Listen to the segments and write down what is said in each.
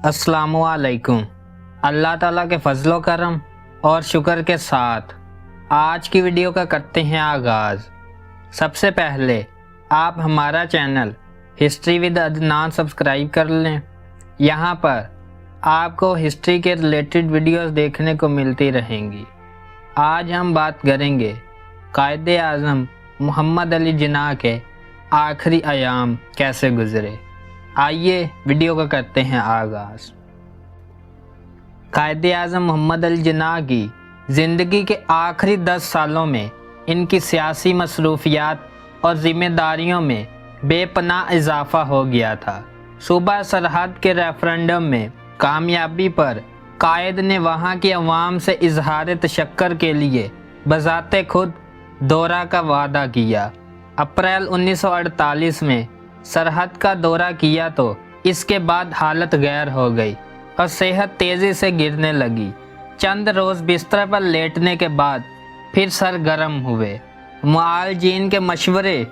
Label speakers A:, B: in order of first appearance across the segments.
A: अस्सलाम वालेकुम। अल्लाह ताला के फजलो करम और शुक्र के साथ आज की वीडियो का करते हैं आगाज़। सबसे पहले आप हमारा channel history with Adnan subscribe कर लें। यहाँ पर आपको हिस्ट्री के रिलेटेड वीडियोस देखने को मिलती रहेंगी। आज हम बात करेंगे कायदे आज़म मोहम्मद अली जिन्ना के आखिरी अयाम कैसे गुजरे। आइए वीडियो का करते हैं आगाज़। कायदे आज़म मोहम्मद अली जिन्ना की ज़िंदगी के आखिरी 10 सालों में इनकी सियासी मसरूफियात और ज़िम्मेदारियों में बेपनाह इजाफा हो गया था। सूबा सरहद के रेफरेंडम में कामयाबी पर कायद ने वहाँ की अवाम से इजहार तशक्कर के लिए बज़ाते खुद दौरा का वादा किया। अप्रैल 1948 में सरहद का दौरा किया तो इसके बाद हालत गैर हो गई और सेहत तेज़ी से गिरने लगी। चंद रोज़ बिस्तर पर लेटने के बाद फिर सरगर्म हुए। मुआलजीन के मशवरे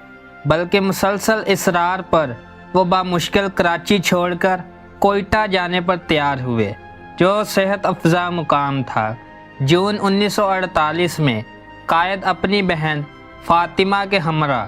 A: बल्कि मुसलसल इसरार पर वो बामुश्किल कराची छोड़कर कोयटा जाने पर तैयार हुए, जो सेहत अफजा मुकाम था। जून 1948 में कायद अपनी बहन फातिमा के हमरा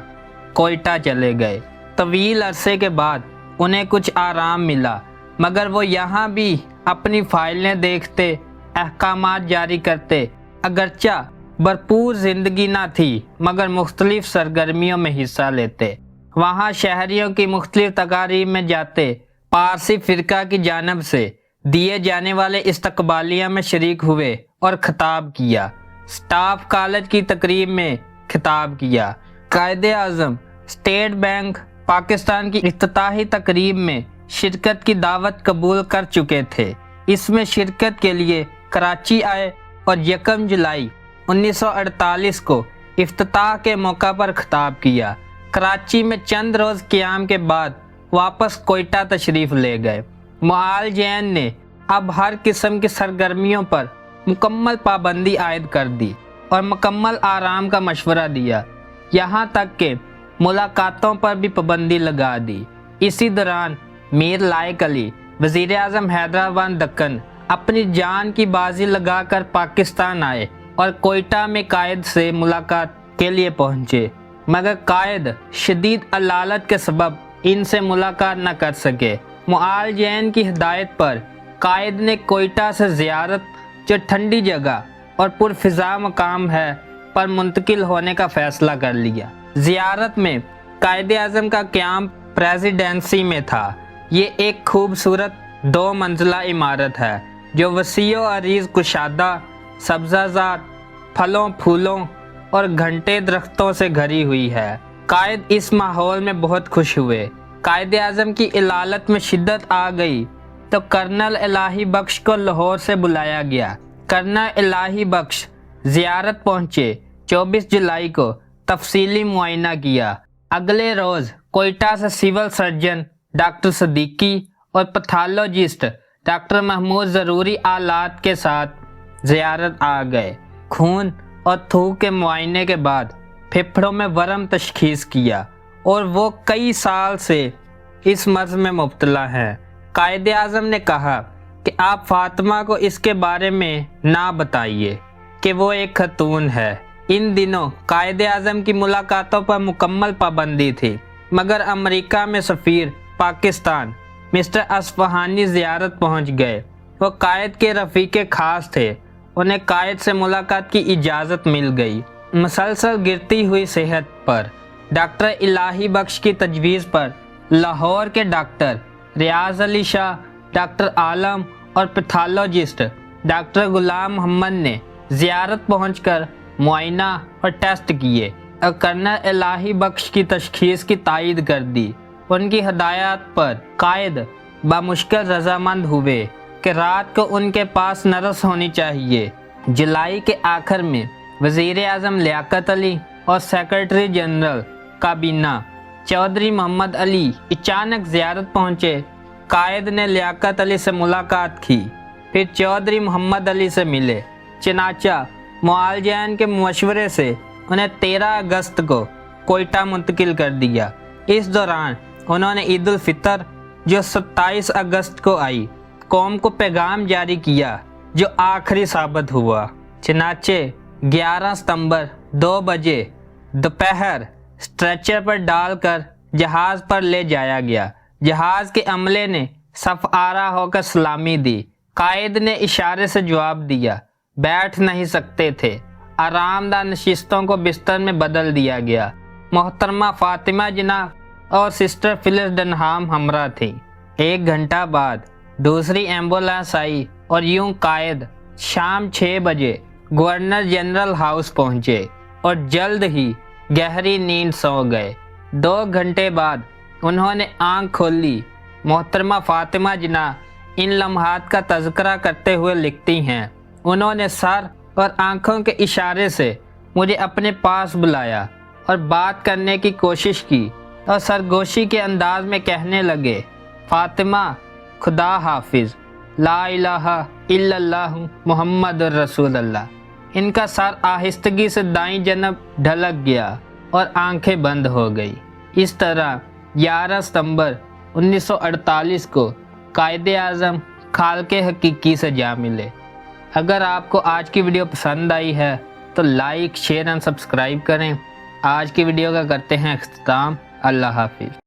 A: कोयटा चले गए। तवील अरसे के बाद उन्हें कुछ आराम मिला, मगर वो यहाँ भी अपनी फाइलें देखते, अहकामात जारी करते। अगरचा भरपूर ज़िंदगी ना थी, मगर मुख्तलिफ सरगर्मियों में हिस्सा लेते। वहाँ शहरियों की मुख्तलिफ तकारीब में जाते, पारसी फ़िरका की जानब से दिए जाने वाले इस्तकबालिया में शरीक हुए और खिताब किया। स्टाफ कॉलेज की तकरीब में खिताब किया। कायदे आज़म स्टेट बैंक पाकिस्तान की इफ्तिताही तकरीब में शिरकत की दावत कबूल कर चुके थे। इसमें शिरकत के लिए कराची आए और 1 जुलाई 1948 को इफ्तिताह के मौका पर खिताब किया। कराची में चंद रोज़ क़याम के बाद वापस कोयटा तशरीफ़ ले गए। मुआलजीन ने अब हर किस्म की सरगर्मियों पर मुकम्मल पाबंदी आयद कर दी और मुकम्मल आराम का मशवरा दिया। यहाँ तक कि मुलाकातों पर भी पाबंदी लगा दी। इसी दौरान मीर लायक अली वज़ीर आज़म हैदराबाद दक्कन अपनी जान की बाजी लगाकर पाकिस्तान आए और कोयटा में कायद से मुलाकात के लिए पहुँचे, मगर कायद शदीद अलालत के सबब इनसे मुलाकात न कर सके। मुआलजीन की हिदायत पर कायद ने कोयटा से ज़ियारत, जो ठंडी जगह और पुरफिज़ा मकाम है, पर मुंतकिल होने का फ़ैसला कर लिया। ज़ियारत में कायदे आज़म का क़याम प्रेसिडेंसी में था। ये एक खूबसूरत 2 मंजिला इमारत है, जो वसीओ अरीज़ कुशादा, सब्ज़ाज़ात, फलों फूलों और घंटे दरख्तों से घरी हुई है। कायद इस माहौल में बहुत खुश हुए। कायदे आज़म की इलालत में शिद्दत आ गई तो कर्नल इलाही बख्श को लाहौर से बुलाया गया। कर्नल इलाही बख्श ज़ियारत पहुँचे। 24 जुलाई को तफसीली मुआयना किया। अगले रोज़ कोयटा से सिविल सर्जन डॉक्टर सदीकी और पैथोलॉजिस्ट डॉक्टर महमूद ज़रूरी आलात के साथ ज़ियारत आ गए। खून और थूक के मुआयने के बाद फेफड़ों में वरम तशखीस किया और वो कई साल से इस मर्ज़ में मुब्तला हैं। कायदे आज़म ने कहा कि आप फातिमा को इसके बारे में ना बताइए कि वो एक खतून है। इन दिनों कायदे आज़म की मुलाकातों पर मुकम्मल पाबंदी थी, मगर अमेरिका में सफ़ीर पाकिस्तान मिस्टर असफ़हानी ज़ियारत पहुंच गए। वो कायद के रफ़ीक़े ख़ास थे। उन्हें कायद से मुलाकात की इजाज़त मिल गई। मुसलसल गिरती हुई सेहत पर डॉक्टर इलाही बख्श की तजवीज़ पर लाहौर के डॉक्टर रियाज अली शाह, डॉक्टर आलम और पैथोलॉजिस्ट डॉक्टर गुलाम मोहम्मद ने ज़ियारत पहुंचकर मुआयना और टेस्ट किए और कर्नल इलाही बख्श की तशखीस की तायद कर दी। उनकी हदायत पर कायद बामुश्किल रजामंद हुए कि रात को उनके पास नर्स होनी चाहिए। जुलाई के आखिर में वज़ीर आज़म लियाकत अली और सेक्रेटरी जनरल काबीना चौधरी मोहम्मद अली अचानक ज़ियारत पहुँचे। कायद ने लियाकत अली से मुलाकात की, फिर चौधरी मोहम्मद अली से मिले। चनाचा मुआलजीन के मशवरे से उन्हें 13 अगस्त को कोयटा मुंतकिल कर दिया। इस दौरान उन्होंने ईद उल फितर जो 27 अगस्त को आई قوم کو پیغام جاری کیا جو آخری ثابت ہوا۔ چنانچہ 11 ستمبر 2 بجے دوپہر اسٹریچر پر ڈال کر جہاز پر لے جایا گیا۔ جہاز کے عملے نے صف آرا ہو کر سلامی دی۔ قائد نے اشارے سے جواب دیا۔ بیٹھ نہیں سکتے تھے۔ آرام دہ نشستوں کو بستر میں بدل دیا گیا۔ محترمہ فاطمہ جناح اور سسٹر فلس ڈنہام ہمراہ تھیں۔ 1 گھنٹہ بعد دوسری ایمبولینس آئی اور یوں قائد شام 6 بجے گورنر جنرل ہاؤس پہنچے اور جلد ہی گہری نیند سو گئے۔ 2 گھنٹے بعد انہوں نے آنکھ کھول لی۔ محترمہ فاطمہ جناح ان لمحات کا تذکرہ کرتے ہوئے لکھتی ہیں، انہوں نے سر اور آنکھوں کے اشارے سے مجھے اپنے پاس بلایا اور بات کرنے کی کوشش کی اور سرگوشی کے انداز میں کہنے لگے، فاطمہ خدا حافظ، لا الہ الا اللہ محمد الرسول اللہ۔ ان کا سر آہستگی سے دائیں جانب ڈھلک گیا اور آنکھیں بند ہو گئی۔ اس طرح 11 ستمبر 1948 کو قائد اعظم خالق حقیقی سے جا ملے۔ اگر آپ کو آج کی ویڈیو پسند آئی ہے تو لائک، شیئر اور سبسکرائب کریں۔ آج کی ویڈیو کا کرتے ہیں اختتام۔ اللہ حافظ۔